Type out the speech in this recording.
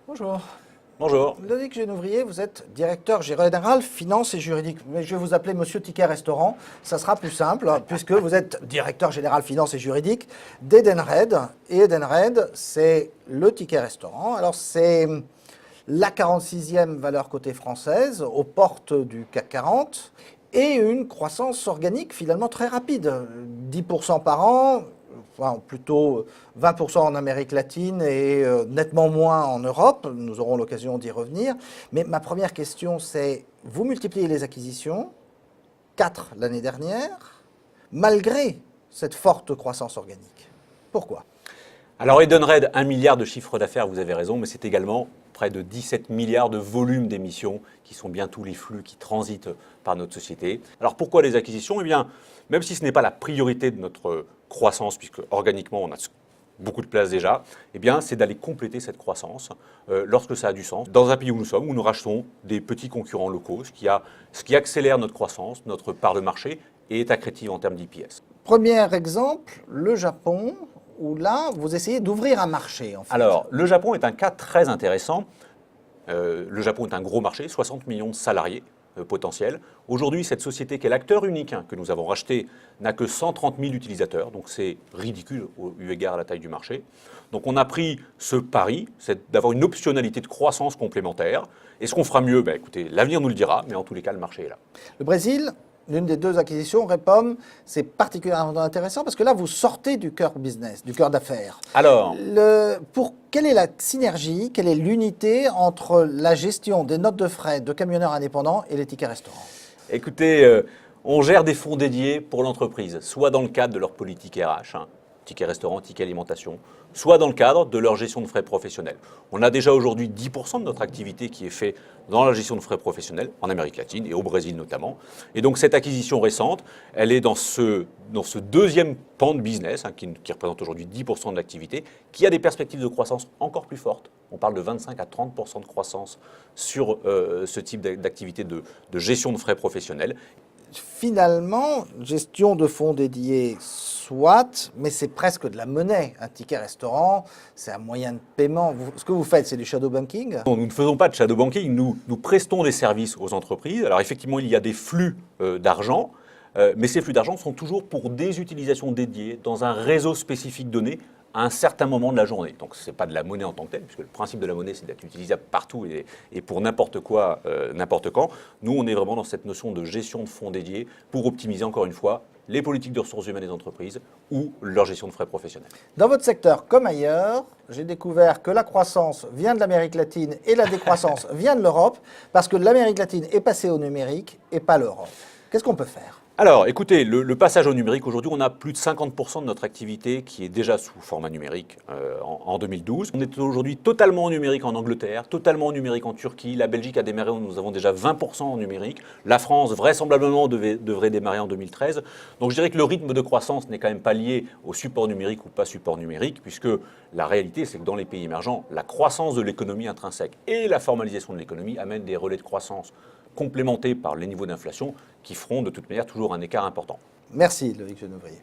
Bonjour. Bonjour. Loïc Genouvrier, vous êtes directeur général finance et juridique. Mais je vais vous appeler Monsieur Ticket Restaurant. Ça sera plus simple, puisque vous êtes directeur général finance et juridique d'Edenred. Et Edenred, c'est le Ticket Restaurant. Alors, c'est la 46e valeur cotée française, aux portes du CAC 40, et une croissance organique finalement très rapide. 10% par an. Enfin, plutôt 20% en Amérique latine et nettement moins en Europe. Nous aurons l'occasion d'y revenir. Mais ma première question, c'est, vous multipliez les acquisitions, 4 l'année dernière, malgré cette forte croissance organique. Pourquoi? Alors Edenred, 1 milliard de chiffre d'affaires, vous avez raison, mais c'est également près de 17 milliards de volume d'émissions, qui sont bien tous les flux qui transitent par notre société. Alors pourquoi les acquisitions? Eh bien, même si ce n'est pas la priorité de notre croissance, puisque organiquement on a beaucoup de place déjà, eh bien, c'est d'aller compléter cette croissance lorsque ça a du sens. Dans un pays où nous sommes, où nous rachetons des petits concurrents locaux, ce qui accélère notre croissance, notre part de marché, et est accrétive en termes d'IPS. Premier exemple, le Japon, où là, vous essayez d'ouvrir un marché, en fait. Alors, le Japon est un cas très intéressant. Le Japon est un gros marché, 60 millions de salariés potentiels. Aujourd'hui, cette société qui est l'acteur unique que nous avons racheté n'a que 130 000 utilisateurs, donc c'est ridicule eu égard à la taille du marché. Donc on a pris ce pari, c'est d'avoir une optionnalité de croissance complémentaire. Est-ce qu'on fera mieux? Écoutez, l'avenir nous le dira, mais en tous les cas, le marché est là. Le Brésil, l'une des deux acquisitions, Repom, c'est particulièrement intéressant parce que là, vous sortez du cœur business, du cœur d'affaires. Alors, quelle est la synergie, quelle est l'unité entre la gestion des notes de frais de camionneurs indépendants et les tickets restaurants? écoutez, on gère des fonds dédiés pour l'entreprise, soit dans le cadre de leur politique RH, ticket restaurant, ticket alimentation, soit dans le cadre de leur gestion de frais professionnels. On a déjà aujourd'hui 10% de notre activité qui est fait dans la gestion de frais professionnels, en Amérique latine et au Brésil notamment. Et donc cette acquisition récente, elle est dans ce deuxième pan de business, qui représente aujourd'hui 10% de l'activité, qui a des perspectives de croissance encore plus fortes. On parle de 25 à 30% de croissance sur ce type d'activité de gestion de frais professionnels. Finalement, gestion de fonds dédiés, soit, mais c'est presque de la monnaie. Un ticket restaurant, c'est un moyen de paiement. Ce que vous faites, c'est du shadow banking? Non, nous ne faisons pas de shadow banking, nous prestons des services aux entreprises. Alors effectivement, il y a des flux d'argent, mais ces flux d'argent sont toujours pour des utilisations dédiées dans un réseau spécifique donné à un certain moment de la journée. Donc ce n'est pas de la monnaie en tant que telle, puisque le principe de la monnaie, c'est d'être utilisable partout et pour n'importe quoi, n'importe quand. Nous, on est vraiment dans cette notion de gestion de fonds dédiés pour optimiser, encore une fois, les politiques de ressources humaines des entreprises ou leur gestion de frais professionnels. Dans votre secteur comme ailleurs, j'ai découvert que la croissance vient de l'Amérique latine et la décroissance vient de l'Europe, parce que l'Amérique latine est passée au numérique et pas l'Europe. Qu'est-ce qu'on peut faire? Alors, écoutez, le passage au numérique, aujourd'hui, on a plus de 50% de notre activité qui est déjà sous format numérique en 2012. On est aujourd'hui totalement en numérique en Angleterre, totalement en numérique en Turquie. La Belgique a démarré, nous avons déjà 20% en numérique. La France, vraisemblablement, devrait démarrer en 2013. Donc, je dirais que le rythme de croissance n'est quand même pas lié au support numérique ou pas support numérique, puisque la réalité, c'est que dans les pays émergents, la croissance de l'économie intrinsèque et la formalisation de l'économie amènent des relais de croissance complémentés par les niveaux d'inflation qui feront de toute manière toujours un écart important. Merci Loïc Genouvrier.